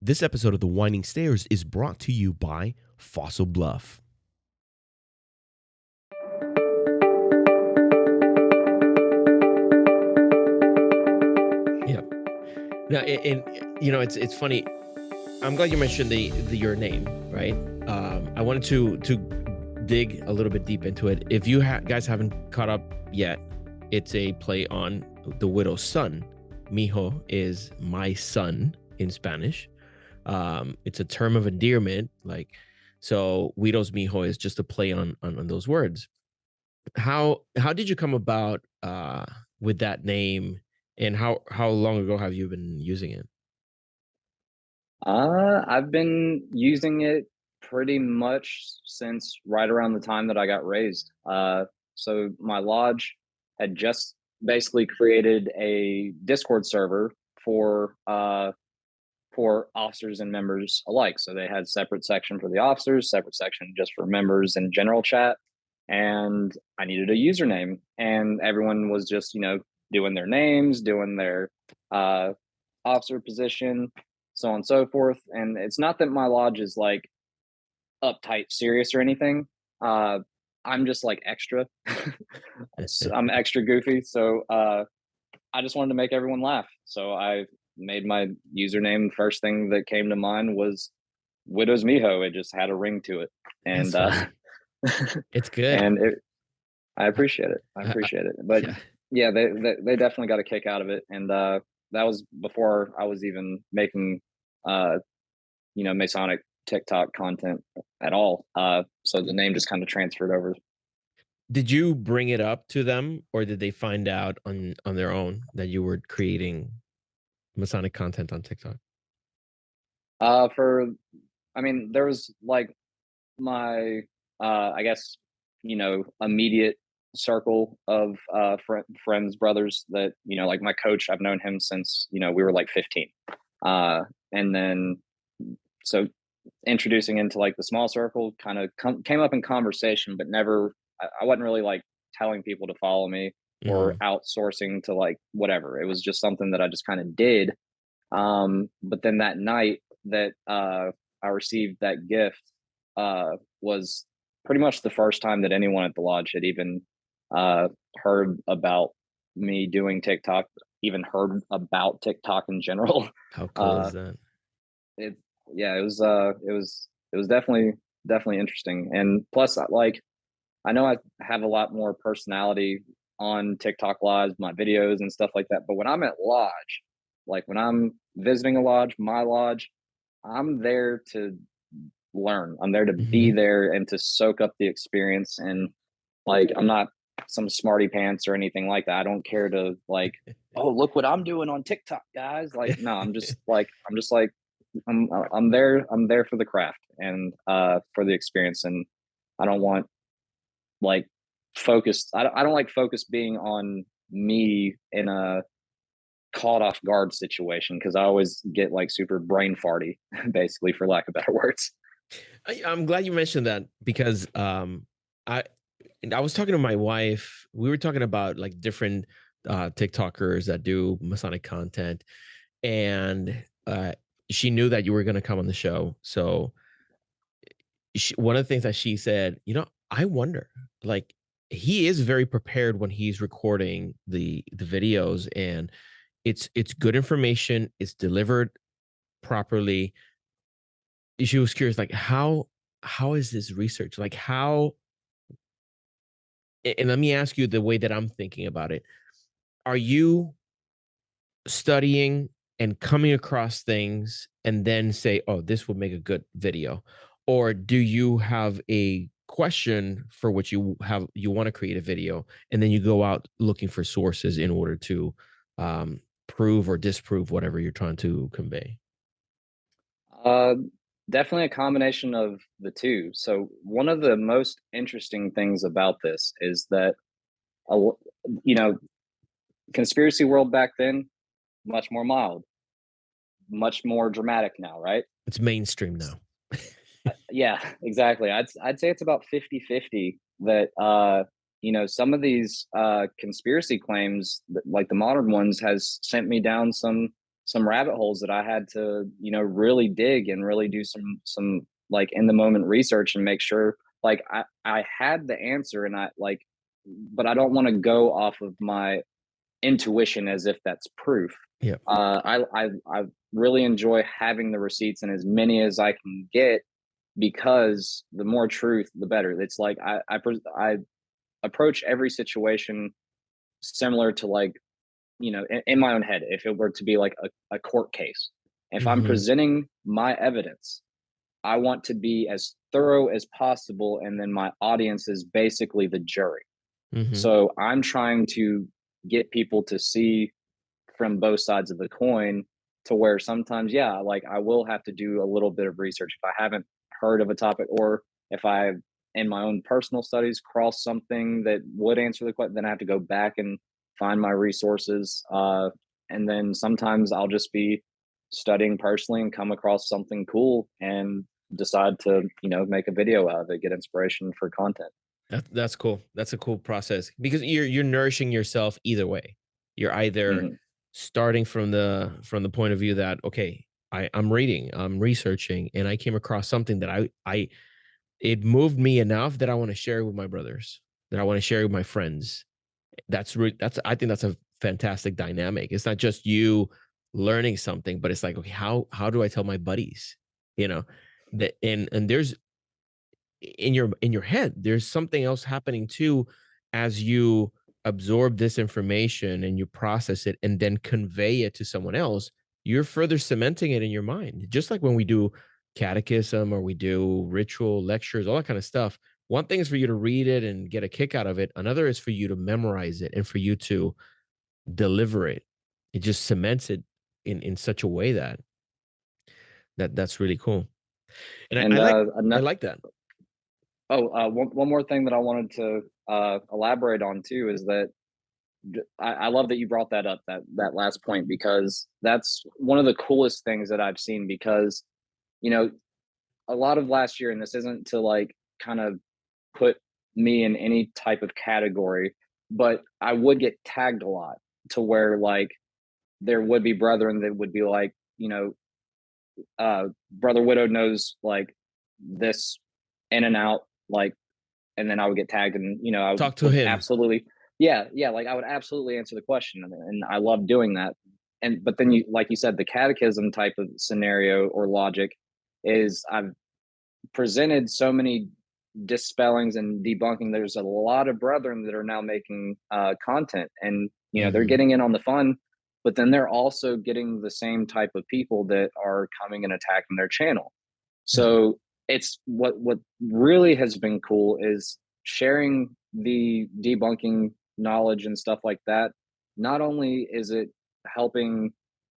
This episode of The Winding Stairs is brought to you by Fossil Bluff. Yeah. Now, and it's funny. I'm glad you mentioned your name, right? I wanted to dig a little bit deep into it. If you guys haven't caught up yet, it's a play on the widow's son. Mijo is my son in Spanish. It's a term of endearment, so widow's Mijo is just a play on those words. How did you come about with that name, and how long ago have you been using it? I've been using it pretty much since right around the time that I got raised. So my lodge had just basically created a Discord server for officers and members alike. So they had separate section for the officers, separate section just for members and general chat. And I needed a username, and everyone was just doing their names, doing their officer position, so on and so forth. And it's not that my lodge is like uptight serious or anything. I'm just like extra. I'm extra goofy, so I just wanted to make everyone laugh, so I made my username. First thing that came to mind was widow's Mijo. It just had a ring to it, and it's good. And I appreciate it. But yeah, they definitely got a kick out of it, and that was before I was even making Masonic TikTok content at all. So the name just kind of transferred over. Did you bring it up to them, or did they find out on their own that you were creating Masonic content on TikTok? There was like my I guess immediate circle of friends, brothers that like my coach. I've known him since we were like 15, and then so introducing into like the small circle kind of came up in conversation, but never. I wasn't really like telling people to follow me or outsourcing to like whatever. It was just something that I just kind of did. But then that night that I received that gift was pretty much the first time that anyone at the lodge had even heard about me doing TikTok, even heard about TikTok in general. How cool is that? It was definitely interesting. And plus, I know I have a lot more personality on TikTok lives, my videos and stuff like that. But when I'm at lodge, like when I'm visiting a lodge, my lodge, I'm there to learn. I'm there to be there and to soak up the experience. And like, I'm not some smarty pants or anything like that. I don't care to like, oh, look what I'm doing on TikTok, guys. Like, no, I'm there for the craft and for the experience. And I don't want like focused. I don't like focus being on me in a caught off guard situation, because I always get like super brain farty, basically, for lack of better words. I'm glad you mentioned that, because I was talking to my wife. We were talking about like different TikTokers that do Masonic content, and she knew that you were going to come on the show. So one of the things that she said, I wonder, like, he is very prepared when he's recording the videos, and it's good information. It's delivered properly. She was curious, like, how is this research? Like, how? And let me ask you the way that I'm thinking about it. Are you studying and coming across things and then say, oh, this would make a good video? Or do you have a question for which you want to create a video, and then you go out looking for sources in order to prove or disprove whatever you're trying to convey? Definitely a combination of the two. So one of the most interesting things about this is that, you know, conspiracy world back then, much more mild, much more dramatic now, right? It's mainstream now. Yeah, exactly. I'd say it's about 50-50 that some of these conspiracy claims, like the modern ones, has sent me down some some rabbit holes that I had to, really dig and really do some like in the moment research and make sure like I had the answer, and but I don't want to go off of my intuition as if that's proof. Yeah. I really enjoy having the receipts and as many as I can get, because the more truth, the better. It's like I approach every situation similar to like, in my own head, if it were to be like a court case, if I'm Mm-hmm. presenting my evidence, I want to be as thorough as possible, and then my audience is basically the jury. Mm-hmm. So I'm trying to get people to see from both sides of the coin, to where sometimes, yeah, like I will have to do a little bit of research if I haven't heard of a topic, or if I, in my own personal studies, cross something that would answer the question, then I have to go back and find my resources. And then sometimes I'll just be studying personally and come across something cool and decide to, make a video out of it, get inspiration for content. That's cool. That's a cool process, because you're nourishing yourself either way. You're either Mhm. starting from the point of view that, okay, I'm reading, I'm researching, and I came across something that I it moved me enough that I want to share it with my brothers, that I want to share it with my friends. That's I think that's a fantastic dynamic. It's not just you learning something, but it's like, okay, how do I tell my buddies? You know, that and there's in your head there's something else happening too, as you absorb this information and you process it and then convey it to someone else. You're further cementing it in your mind, just like when we do catechism or we do ritual lectures, all that kind of stuff. One thing is for you to read it and get a kick out of it, another is for you to memorize it and for you to deliver it. It just cements it in such a way that's really cool. And I, And I like I like that. one more thing that I wanted to elaborate on too is that I love that you brought that up, that last point, because that's one of the coolest things that I've seen. Because you know, a lot of last year, and this isn't to like kind of put me in any type of category, but I would get tagged a lot, to where like there would be brethren that would be like, Brother Widow knows like this in and out, like, and then I would get tagged, and I Talk to would him. absolutely, yeah, like I would absolutely answer the question, and I love doing that. And but then you, like you said, the catechism type of scenario or logic is I've presented so many dispellings and debunking. There's a lot of brethren that are now making content, and they're Hmm. getting in on the fun, but then they're also getting the same type of people that are coming and attacking their channel. Yeah. So it's what really has been cool is sharing the debunking knowledge and stuff like that. Not only is it helping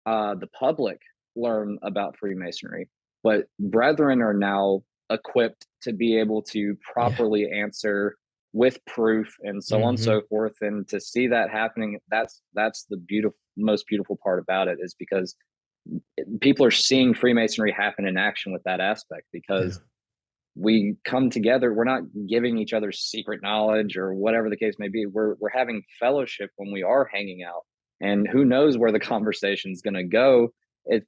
the public learn about Freemasonry, but brethren are now equipped to be able to Yeah. properly answer with proof and so on and Hmm. so forth. And to see that happening, that's the most beautiful part about it, is because people are seeing Freemasonry happen in action with that aspect, Yeah. because we come together. We're not giving each other secret knowledge or whatever the case may be. We're having fellowship when we are hanging out, and who knows where the conversation is going to go.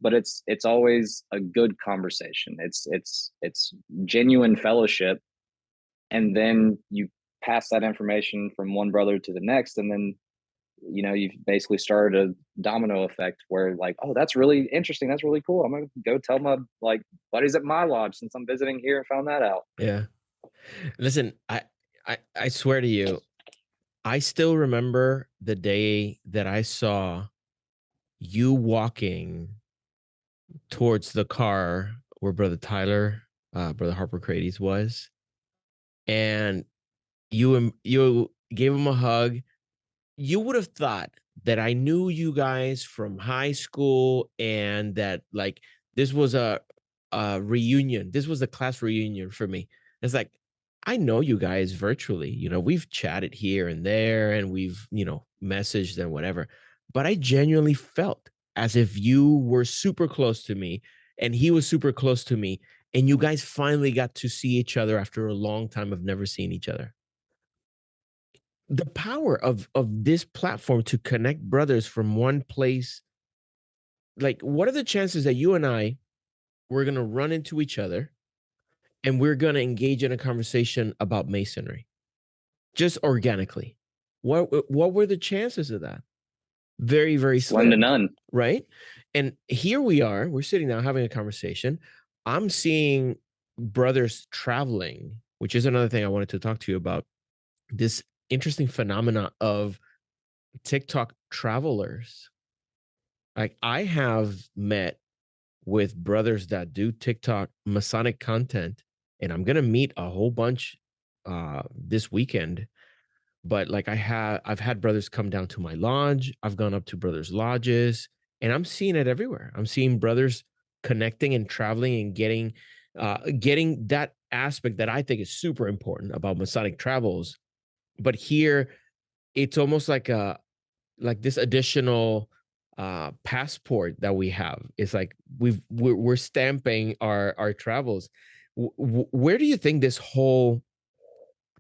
But it's always a good conversation. It's genuine fellowship, and then you pass that information from one brother to the next, and then you've basically started a domino effect where like, oh, that's really interesting, that's really cool, I'm gonna go tell my like buddies at my lodge since I'm visiting here and found that out. Yeah. Listen, I swear to you, I still remember the day that I saw you walking towards the car where Brother Tyler, Brother Harper Crady's was, and you gave him a hug. You would have thought that I knew you guys from high school and that like this was a reunion. This was a class reunion for me. It's like I know you guys virtually. We've chatted here and there and we've, messaged and whatever. But I genuinely felt as if you were super close to me and he was super close to me and you guys finally got to see each other after a long time of never seeing each other. The power of this platform to connect brothers from one place like, what are the chances that you and I we're gonna run into each other and we're gonna engage in a conversation about masonry, just organically? What were the chances of that? Very, very Slim to slim, none. right? And here we are, we're sitting down having a conversation. I'm seeing brothers traveling, which is another thing I wanted to talk to you about. This interesting phenomena of TikTok travelers. Like, I have met with brothers that do TikTok Masonic content, and I'm gonna meet a whole bunch this weekend. But like, I've had brothers come down to my lodge. I've gone up to brothers' lodges, and I'm seeing it everywhere. I'm seeing brothers connecting and traveling and getting that aspect that I think is super important about Masonic travels. But here, it's almost like this additional passport that we have. It's like we're stamping our travels. Where do you think this whole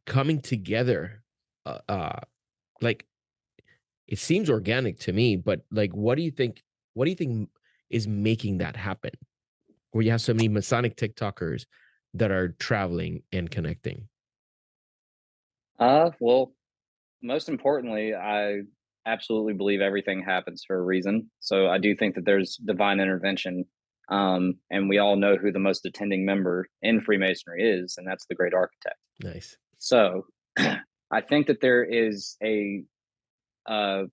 coming together, uh, uh like, it seems organic to me, but like, what do you think is making that happen, where you have so many Masonic TikTokers that are traveling and connecting? Well, most importantly, I absolutely believe everything happens for a reason. So I do think that there's divine intervention. And we all know who the most attending member in Freemasonry is, and that's the Great Architect. Nice. So I think that there is uh,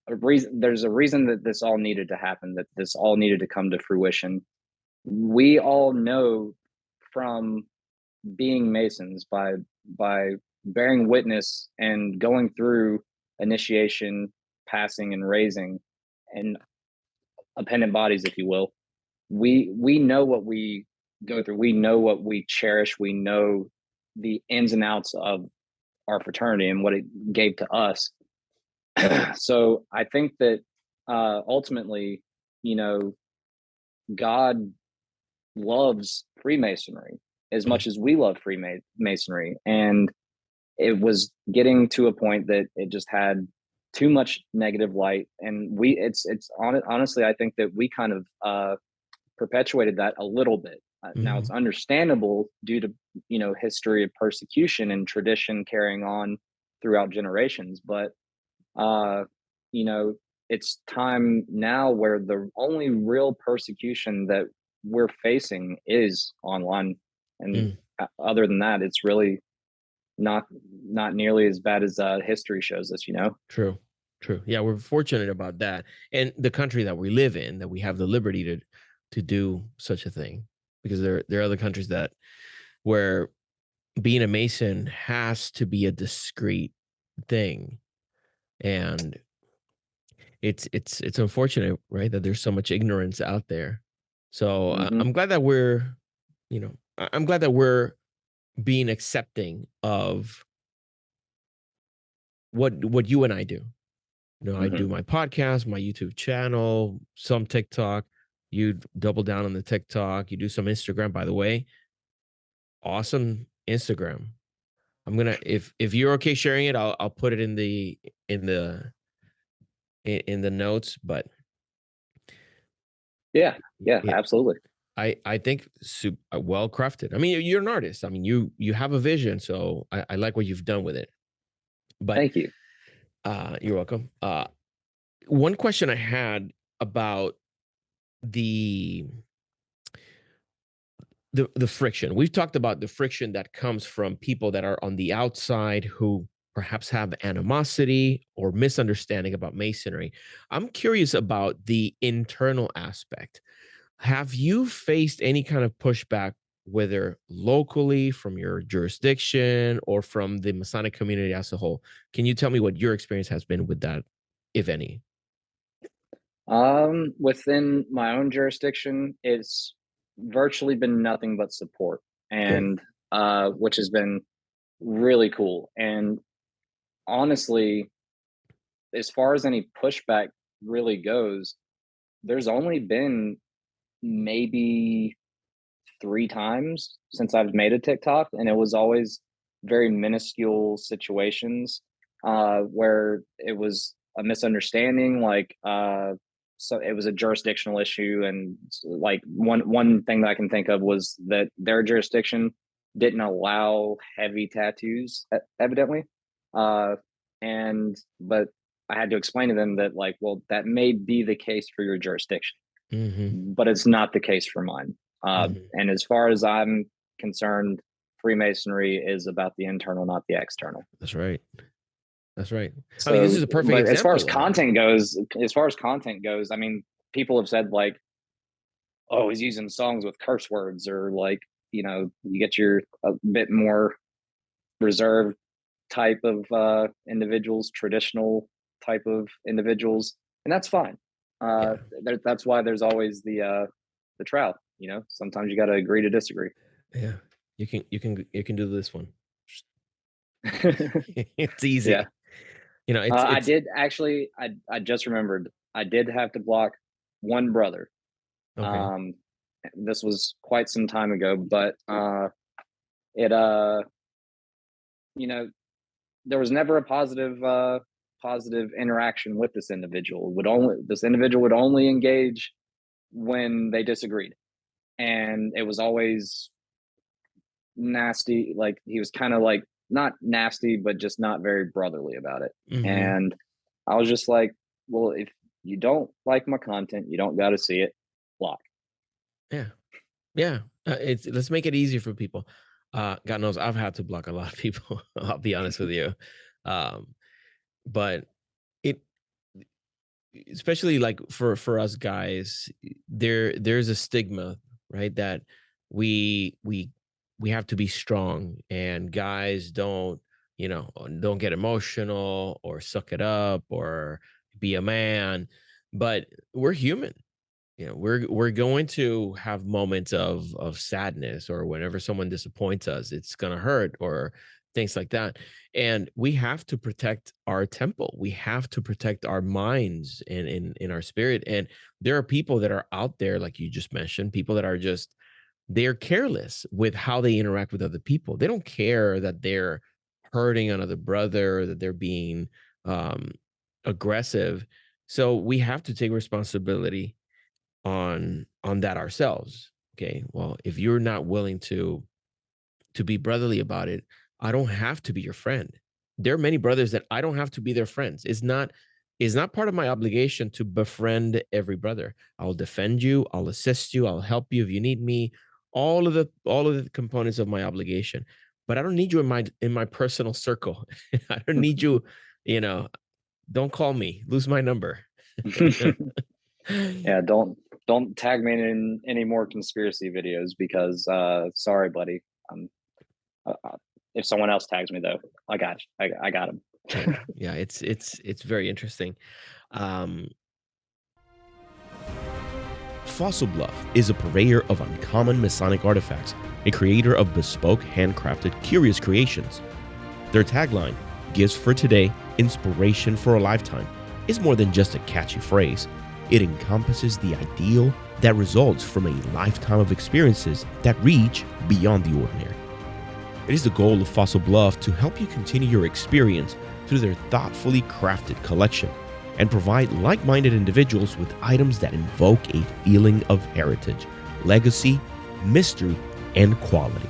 a reason. There's a reason that this all needed to happen. That this all needed to come to fruition. We all know from being Masons by bearing witness and going through initiation, passing, and raising, and appendant bodies, if you will. We know what we go through. We know what we cherish. We know the ins and outs of our fraternity and what it gave to us. So I think that ultimately, you know, God loves Freemasonry as Mm, much as we love Freemasonry, and it was getting to a point that it just had too much negative light, and honestly, I think that we kind of perpetuated that a little bit. Now it's mhm, understandable due to history of persecution and tradition carrying on throughout generations, but uh, you know it's time now where the only real persecution that we're facing is online, and mm. other than that, it's really not not nearly as bad as history shows us. True. True. Yeah, we're fortunate about that. And the country that we live in, that we have the liberty to do such a thing. Because there are other countries that where being a Mason has to be a discreet thing. And it's unfortunate, right, that there's so much ignorance out there. So Hmm. I'm glad that I'm glad that we're being accepting of what you and I do. I Hmm. do my podcast, my YouTube channel, some TikTok. You double down on the TikTok. You do some Instagram, by the way. Awesome Instagram. I'm gonna, if you're okay sharing it, I'll put it in the in the notes. But Yeah, yeah, it, absolutely. I think super well crafted. I mean, you're an artist. I mean, you have a vision, so I like what you've done with it. But Thank you. you're welcome. One question I had about the the friction. We've talked about the friction that comes from people that are on the outside who perhaps have animosity or misunderstanding about masonry. I'm curious about the internal aspect. Have you faced any kind of pushback, whether locally from your jurisdiction or from the Masonic community as a whole? Can you tell me what your experience has been with that, if any? Within my own jurisdiction, it's virtually been nothing but support, Good. and which has been really cool. And honestly, as far as any pushback really goes, there's only been maybe 3 times since I've made a TikTok, and it was always very minuscule situations where it was a misunderstanding. Like so it was a jurisdictional issue, and like one thing that I can think of was that their jurisdiction didn't allow heavy tattoos, evidently, and but I had to explain to them that, like, well, that may be the case for your jurisdiction, but it's not the case for mine. And as far as I'm concerned, Freemasonry is about the internal, not the external. That's right. That's right. So, I mean, this is a perfect example. As far as content goes, I mean, people have said like, "Oh, he's using songs with curse words," or like, you know, you get your a bit more reserved type of individuals, traditional type of individuals, and that's fine. That's why there's always the trial. You know, sometimes you got to agree to disagree. Yeah, you can do this one. It's easy. Yeah. You know, I did actually. I just remembered. I did have to block one brother. okay. This was quite some time ago, but it you know, there was never a positive interaction with this individual. This individual would only engage when they disagreed, and it was always nasty. Like, he was kind of like not nasty, but just not very brotherly about it. And I was just like, well, if you don't like my content, you don't got to see it. Block. Yeah. Let's make it easier for people. God knows I've had to block a lot of people. I'll be honest with you. But it, especially like for us guys, there's a stigma, right? That we have to be strong, and guys don't get emotional or suck it up or be a man. But we're human. We're going to have moments of sadness, or whenever someone disappoints us, it's gonna hurt, or things like that. And we have to protect our temple. We have to protect our minds and in our spirit. And there are people that are out there, like you just mentioned, people that are just, they're careless with how they interact with other people. They don't care that they're hurting another brother, or that they're being um aggressive. So we have to take responsibility on that ourselves. Okay, well, if you're not willing to be brotherly about it, I don't have to be your friend. There are many brothers that I don't have to be their friends. It's not part of my obligation to befriend every brother. I'll defend you, I'll assist you, I'll help you if you need me, all of the components of my obligation. But I don't need you in my personal circle. I don't need you, you know, don't call me, lose my number. Yeah, don't tag me in any more conspiracy videos, because sorry, buddy. If someone else tags me though, I got him. Yeah, it's very interesting. Um, Fossil Bluff is a purveyor of uncommon Masonic artifacts, a creator of bespoke, handcrafted, curious creations. Their tagline, "Gifts for today, inspiration for a lifetime," is more than just a catchy phrase. It encompasses the ideal that results from a lifetime of experiences that reach beyond the ordinary. It is the goal of Fossil Bluff to help you continue your experience through their thoughtfully crafted collection and provide like-minded individuals with items that invoke a feeling of heritage, legacy, mystery, and quality.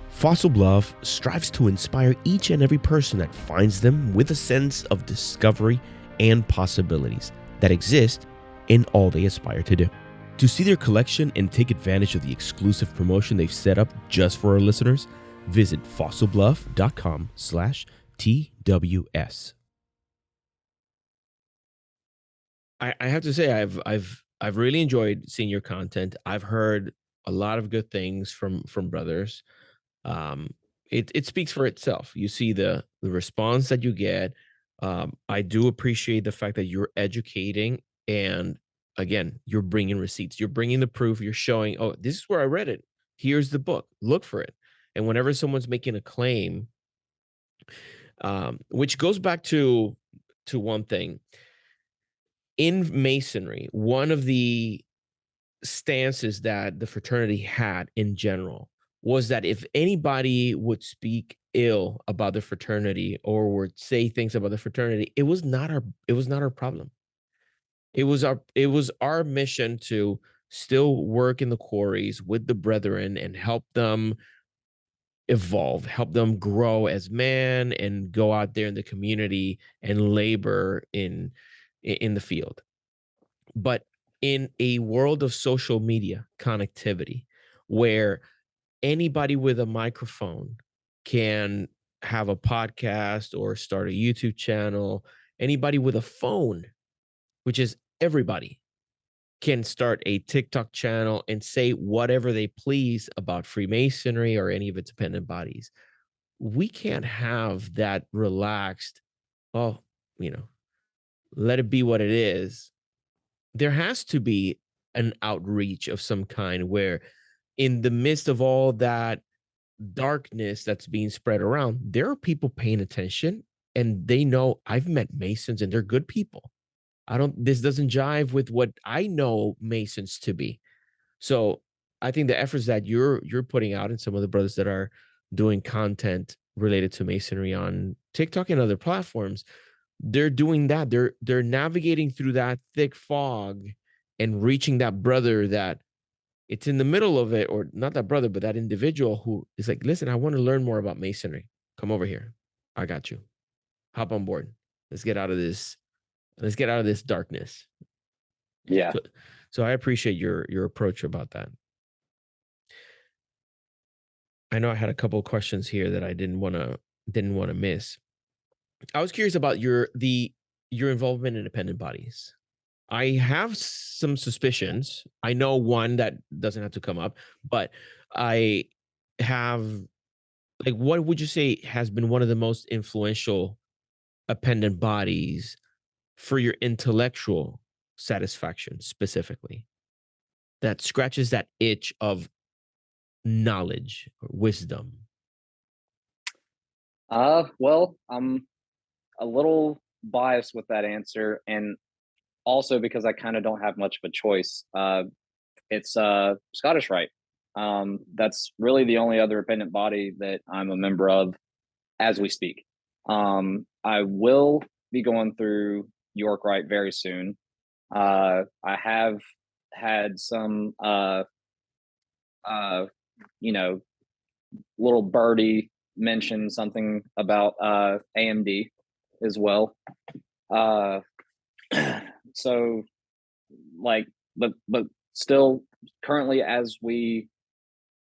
Fossil Bluff strives to inspire each and every person that finds them with a sense of discovery and possibilities that exist in all they aspire to do. To see their collection and take advantage of the exclusive promotion they've set up just for our listeners, visit fossilbluff.com/TWS. I have to say I've really enjoyed seeing your content. I've heard a lot of good things from brothers. It speaks for itself. You see the response that you get. I do appreciate the fact that you're educating, and again, you're bringing receipts. You're bringing the proof. You're showing, oh, this is where I read it. Here's the book. Look for it. And whenever someone's making a claim, which goes back to one thing in Masonry, one of the stances that the fraternity had in general was that if anybody would speak ill about the fraternity or would say things about the fraternity, it was not our problem. It was our mission to still work in the quarries with the brethren and help them evolve, help them grow as man, and go out there in the community and labor in the field. But in a world of social media connectivity, where anybody with a microphone can have a podcast or start a YouTube channel, anybody with a phone, which is everybody, can start a TikTok channel and say whatever they please about Freemasonry or any of its dependent bodies. We can't have that relaxed, oh, let it be what it is. There has to be an outreach of some kind where, in the midst of all that darkness that's being spread around, there are people paying attention, and they know I've met Masons and they're good people. This doesn't jive with what I know Masons to be. So I think the efforts that you're putting out, and some of the brothers that are doing content related to Masonry on TikTok and other platforms, they're doing that. They're navigating through that thick fog and reaching that brother that it's in the middle of it, or not that brother, but that individual who is like, listen, I want to learn more about Masonry. Come over here. I got you. Hop on board. Let's get out of this. Let's get out of this darkness. Yeah. So I appreciate your approach about that. I know I had a couple of questions here that I didn't want to miss. I was curious about your involvement in independent bodies. I have some suspicions. I know one that doesn't have to come up, but I have, like, what would you say has been one of the most influential appendant bodies for your intellectual satisfaction, specifically, that scratches that itch of knowledge or wisdom? Well, I'm a little biased with that answer, and also because I kind of don't have much of a choice. It's Scottish Rite. That's really the only other appendant body that I'm a member of as we speak. I will be going through York Rite very soon. I have had some little birdie mention something about AMD as well. So like, but still currently as we,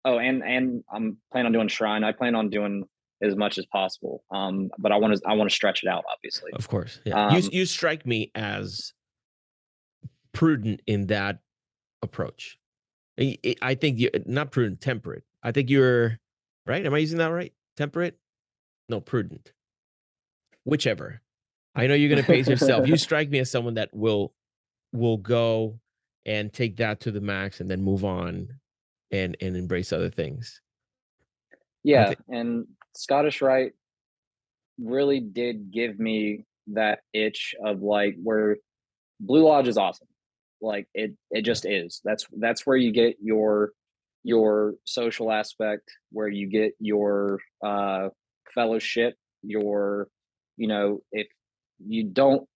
and I'm planning on doing Shrine. I plan on doing as much as possible. But I want to stretch it out, obviously. Of course. Yeah. You strike me as prudent in that approach. I think you're not prudent, temperate. I think you're right. Am I using that right? Temperate? No, prudent. Whichever. I know you're going to pace yourself. You strike me as someone that will go and take that to the max and then move on and embrace other things. Yeah, and Scottish Rite really did give me that itch of like, where Blue Lodge is awesome. Like it just is. That's where you get your social aspect, where you get your fellowship, your, if you don't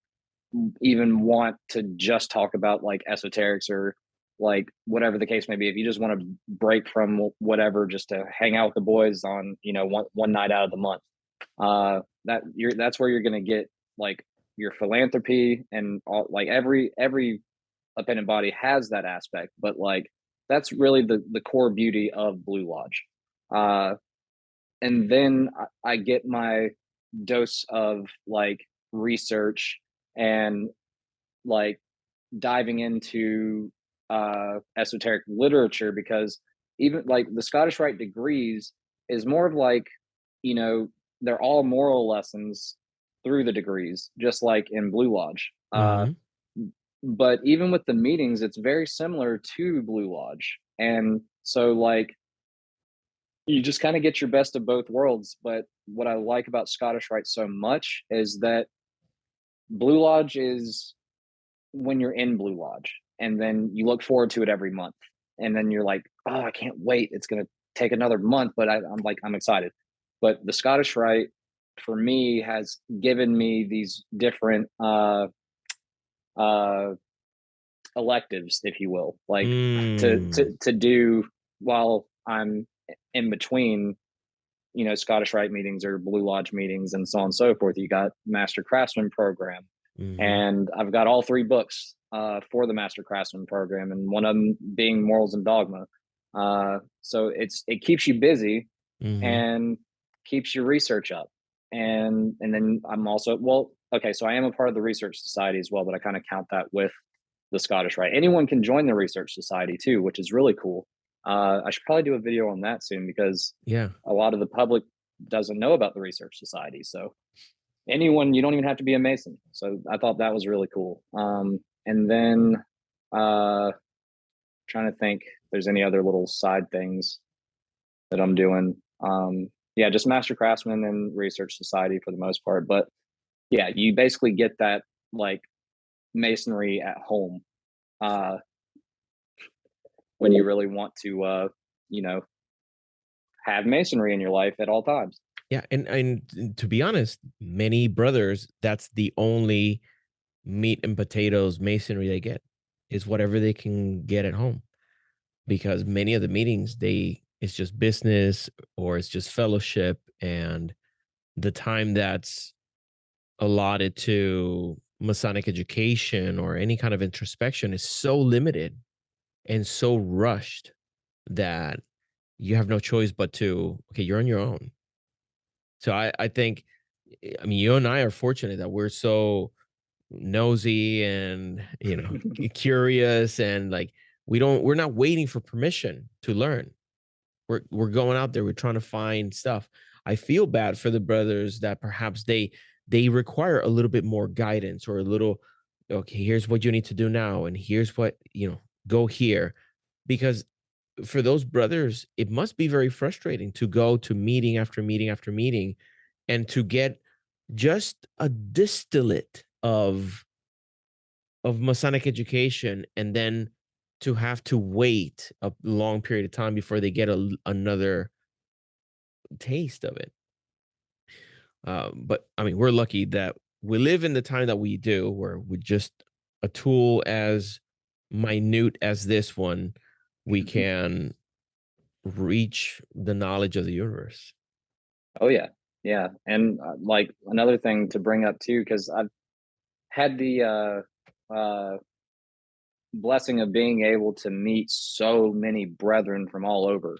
even want to just talk about like esoterics or like whatever the case may be, if you just want to break from whatever just to hang out with the boys on one night out of the month, that's where you're going to get like your philanthropy and all. Like every appendant body has that aspect, but like that's really the core beauty of Blue Lodge. And then I get my dose of like research and like diving into esoteric literature, because even like the Scottish Rite degrees is more of like, they're all moral lessons through the degrees, just like in Blue Lodge. But even with the meetings, it's very similar to Blue Lodge. And so like you just kind of get your best of both worlds. But what I like about Scottish Rite so much is that Blue Lodge is when you're in Blue Lodge, and then you look forward to it every month. And then you're like, oh, I can't wait. It's going to take another month, but I'm excited. But the Scottish Rite for me has given me these different electives, if you will, like Mm. to do while I'm in between, you know, Scottish Rite meetings or Blue Lodge meetings and so on and so forth. You got Master Craftsman program, and I've got all 3 books for the Master Craftsman program, and one of them being Morals and Dogma. So it keeps you busy and keeps your research up. And then I'm also, well, okay, so I am a part of the Research Society as well, but I kind of count that with the Scottish Rite. Anyone can join the Research Society too, which is really cool. I should probably do a video on that soon, because Yeah. a lot of the public doesn't know about the Research Society. So anyone, you don't even have to be a Mason. So I thought that was really cool. And then trying to think if there's any other little side things that I'm doing. Yeah, just Master Craftsman and Research Society for the most part. But yeah, you basically get that like Masonry at home when you really want to, you know, have Masonry in your life at all times. Yeah, and to be honest, many brothers, that's the only meat and potatoes Masonry they get, is whatever they can get at home. Because many of the meetings, it's just business or it's just fellowship, and the time that's allotted to Masonic education or any kind of introspection is so limited and so rushed that you have no choice but to, okay, you're on your own. So I think, I mean, you and I are fortunate that we're so nosy and, you know, curious, and like we're not waiting for permission to learn. We're going out there, we're trying to find stuff. I feel bad for the brothers that perhaps they require a little bit more guidance, or a little, okay, here's what you need to do now, and here's what, you know, go here. Because for those brothers, it must be very frustrating to go to meeting after meeting after meeting, and to get just a distillate of Masonic education, and then to have to wait a long period of time before they get another taste of it. But I mean, we're lucky that we live in the time that we do, where with just a tool as minute as this one, we can reach the knowledge of the universe. Oh yeah, yeah. And like another thing to bring up too, because I've had the blessing of being able to meet so many brethren from all over,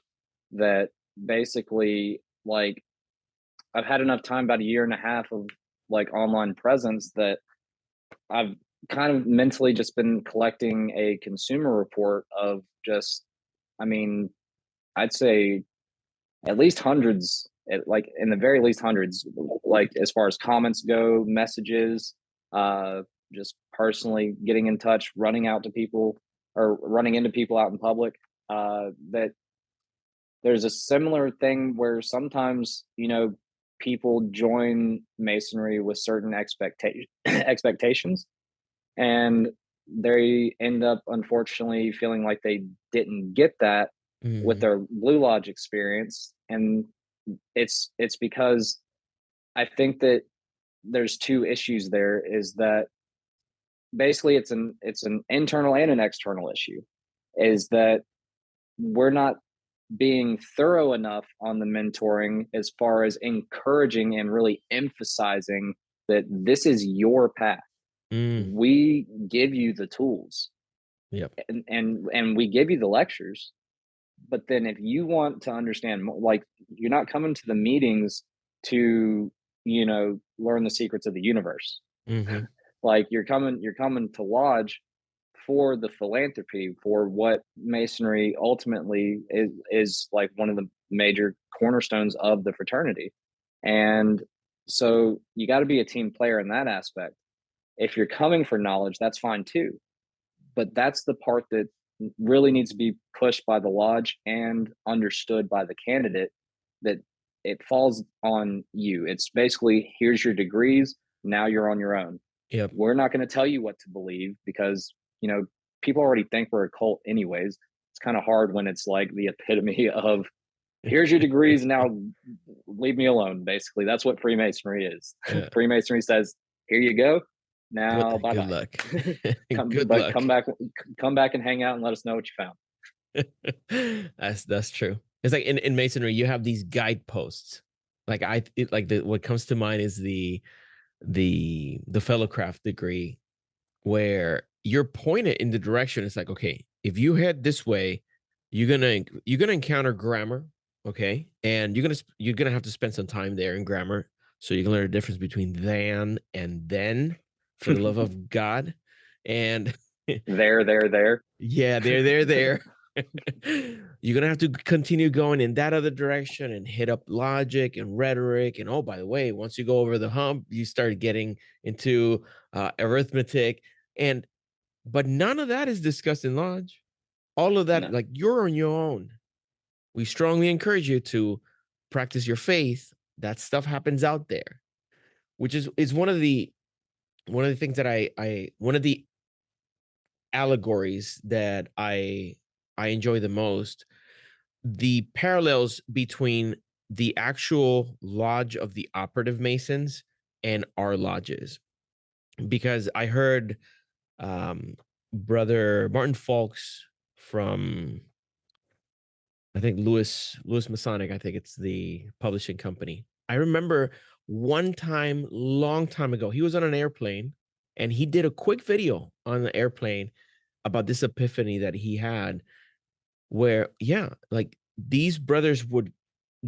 that basically, like, I've had enough time, about a year and a half of like online presence, that I've kind of mentally just been collecting a consumer report of just, I mean, I'd say at least hundreds, like in the very least hundreds, like as far as comments go, messages, just personally getting in touch, running out to people or running into people out in public. That there's a similar thing where sometimes, you know, people join Masonry with certain expectations, and they end up unfortunately feeling like they didn't get that with their Blue Lodge experience. And it's because I think that there's 2 issues there, is that basically it's an internal and an external issue, is that we're not being thorough enough on the mentoring, as far as encouraging and really emphasizing that this is your path. We give you the tools, Yep. and we give you the lectures, but then if you want to understand, like, you're not coming to the meetings to, you know, learn the secrets of the universe. Like, you're coming to Lodge for the philanthropy, for what Masonry ultimately is like one of the major cornerstones of the fraternity. And so you got to be a team player in that aspect. If you're coming for knowledge, that's fine too, but that's the part that really needs to be pushed by the Lodge and understood by the candidate, that it falls on you. It's basically, here's your degrees, now you're on your own. Yep. We're not going to tell you what to believe, because, you know, people already think we're a cult anyways. It's kind of hard when it's like the epitome of, here's your degrees, now leave me alone. Basically, that's what Freemasonry is. Yeah. Freemasonry says, here you go, Now, bye Good bye. luck. Come, Good but luck. come back and hang out and let us know what you found. That's true. It's like in masonry, you have these guideposts. Like what comes to mind is the fellowcraft degree, where you're pointed in the direction. It's like, okay, if you head this way, you're gonna encounter grammar, okay, and you're gonna have to spend some time there in grammar, so you can learn the difference between than and then, for the love of God, and there. yeah, there. You're gonna have to continue going in that other direction and hit up logic and rhetoric. And oh, by the way, once you go over the hump, you start getting into arithmetic. And but none of that is discussed in Lodge. All of that, No. like, you're on your own. We strongly encourage you to practice your faith. That stuff happens out there, which is one of the things that I one of the allegories that I enjoy the most, the parallels between the actual lodge of the operative Masons and our lodges. Because I heard brother Martin Falks from, I think, Lewis Masonic, I think it's the publishing company. I remember one time, long time ago, he was on an airplane and he did a quick video on the airplane about this epiphany that he had, where, yeah, like, these brothers would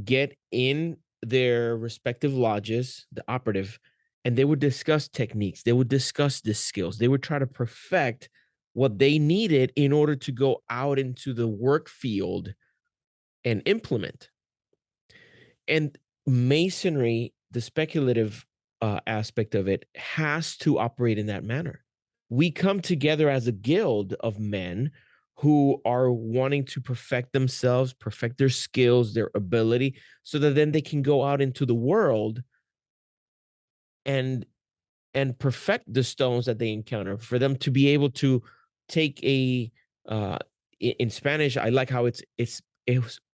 get in their respective lodges, the operative, and they would discuss techniques. They would discuss the skills. They would try to perfect what they needed in order to go out into the work field and implement. And masonry, the speculative aspect of it, has to operate in that manner. We come together as a guild of men who are wanting to perfect themselves, perfect their skills, their ability, so that then they can go out into the world and perfect the stones that they encounter, for them to be able to take a in Spanish, I like how it's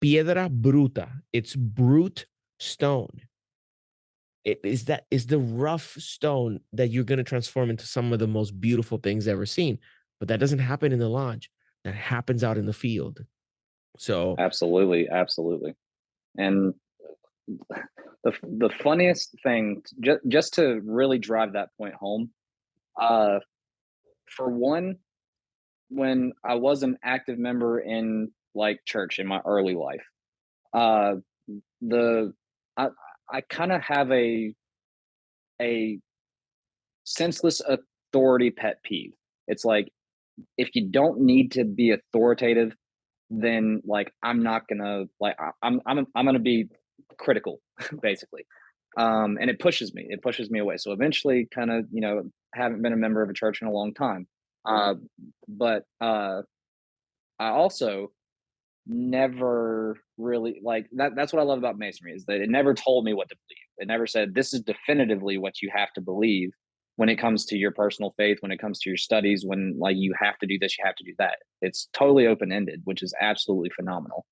piedra bruta. It's brute stone. It is the rough stone that you're going to transform into some of the most beautiful things ever seen. But that doesn't happen in the lodge. That happens out in the field. So Absolutely. And the funniest thing, just to really drive that point home, for one, when I was an active member in like church in my early life, uh, the I kind of have a senseless authority pet peeve. It's like, if you don't need to be authoritative, then like I'm not gonna, like, I'm gonna be critical basically. And it pushes me away. So eventually, kind of, haven't been a member of a church in a long time. But I also never really, like, that's what I love about masonry, is that it never told me what to believe. It never said this is definitively what you have to believe when it comes to your personal faith, when it comes to your studies, when, like, you have to do this, you have to do that. It's totally open-ended, which is absolutely phenomenal.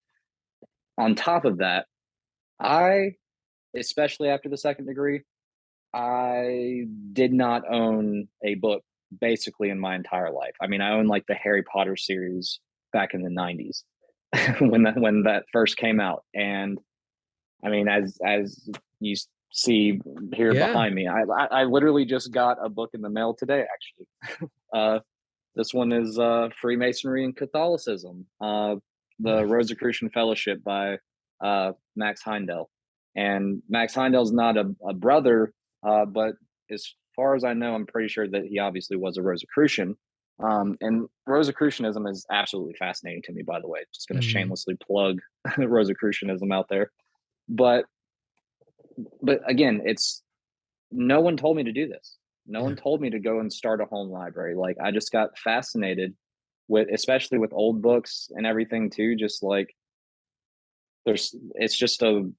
On top of that, I, especially after the second degree, I did not own a book basically in my entire life. I mean, I owned like the Harry Potter series back in the 90s when that first came out. And I mean, as you see here behind me, I literally just got a book in the mail today, actually. This one is Freemasonry and Catholicism, the Rosicrucian Fellowship by Max Heindel. And Max Heindel's not a brother, but as far as I know, I'm pretty sure that he obviously was a Rosicrucian. And Rosicrucianism is absolutely fascinating to me, by the way. Just going to shamelessly plug Rosicrucianism out there. But again, it's, no one told me to do this. No one told me to go and start a home library. Like, I just got fascinated with, especially with old books and everything too. Just like, it's just a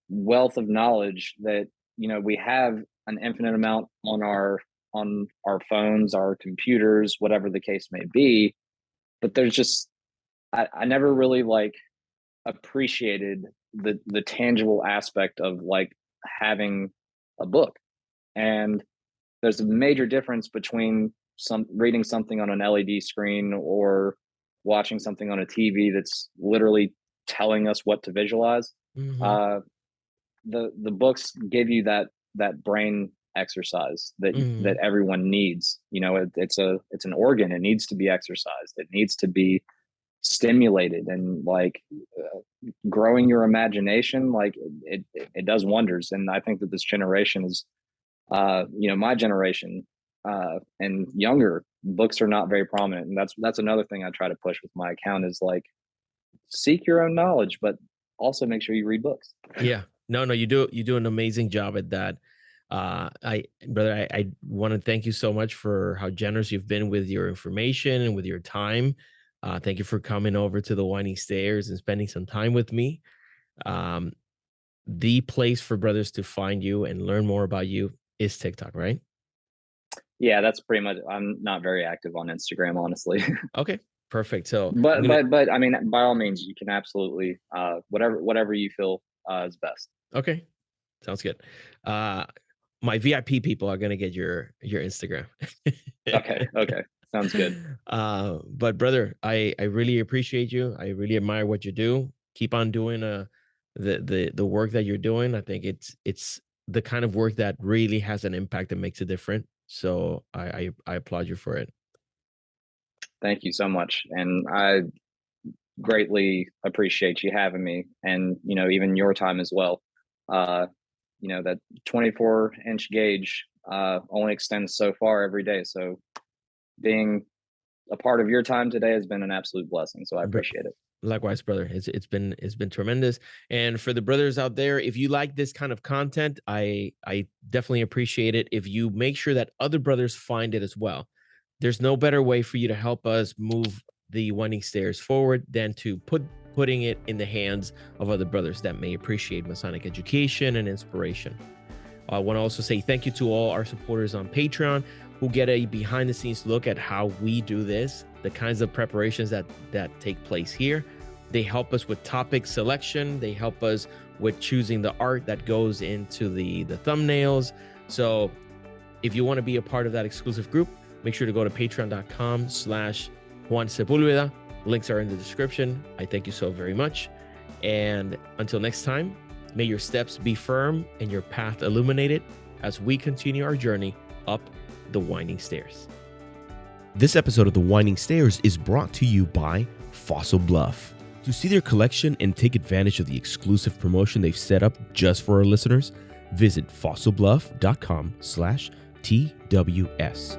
wealth of knowledge that, we have an infinite amount on our phones, our computers, whatever the case may be. But there's just, I never really like appreciated the tangible aspect of like having a book. And there's a major difference between reading something on an LED screen or watching something on a TV that's literally telling us what to visualize. Mhm. The books give you that brain exercise that Mhm. everyone needs. You know, it's an organ. It needs to be exercised. It needs to be stimulated, and like growing your imagination, like it does wonders. And I think that this generation is, you know, my generation and younger, books are not very prominent, and that's another thing I try to push with my account is like seek your own knowledge, but also make sure you read books. Yeah. No, no, you do an amazing job at that. I want to thank you so much for how generous you've been with your information and with your time. Thank you for coming over to the Winding Stairs and spending some time with me. Um, the place for brothers to find you and learn more about you is TikTok, right? Yeah, that's pretty much. I'm not very active on Instagram, honestly. Okay, perfect. So I'm but gonna I mean, by all means, you can absolutely whatever you feel is best. okay, sounds good. Uh, my VIP people are gonna get your Instagram. Okay, sounds good. But brother, I really appreciate you. I really admire what you do. Keep on doing the work that you're doing. I think it's the kind of work that really has an impact and makes a difference. So I applaud you for it. Thank you so much, and I greatly appreciate you having me, and you know, even your time as well. You know, that 24-inch gauge only extends so far every day. So being a part of your time today has been an absolute blessing. So I Br- appreciate it. Likewise, brother. It's been tremendous. And for the brothers out there, if you like this kind of content, I definitely appreciate it. If you make sure that other brothers find it as well. There's no better way for you to help us move the Winding Stairs forward than to putting it in the hands of other brothers that may appreciate Masonic education and inspiration. I want to also say thank you to all our supporters on Patreon who get a behind the scenes look at how we do this, the kinds of preparations that take place here. They help us with topic selection. They help us with choosing the art that goes into the thumbnails. So if you want to be a part of that exclusive group, make sure to go to patreon.com/Juan Sepulveda. Links are in the description. I thank you so very much. And until next time, may your steps be firm and your path illuminated as we continue our journey up the Winding Stairs. This episode of The Winding Stairs is brought to you by Fossil Bluff. To see their collection and take advantage of the exclusive promotion they've set up just for our listeners, visit fossilbluff.com/TWS.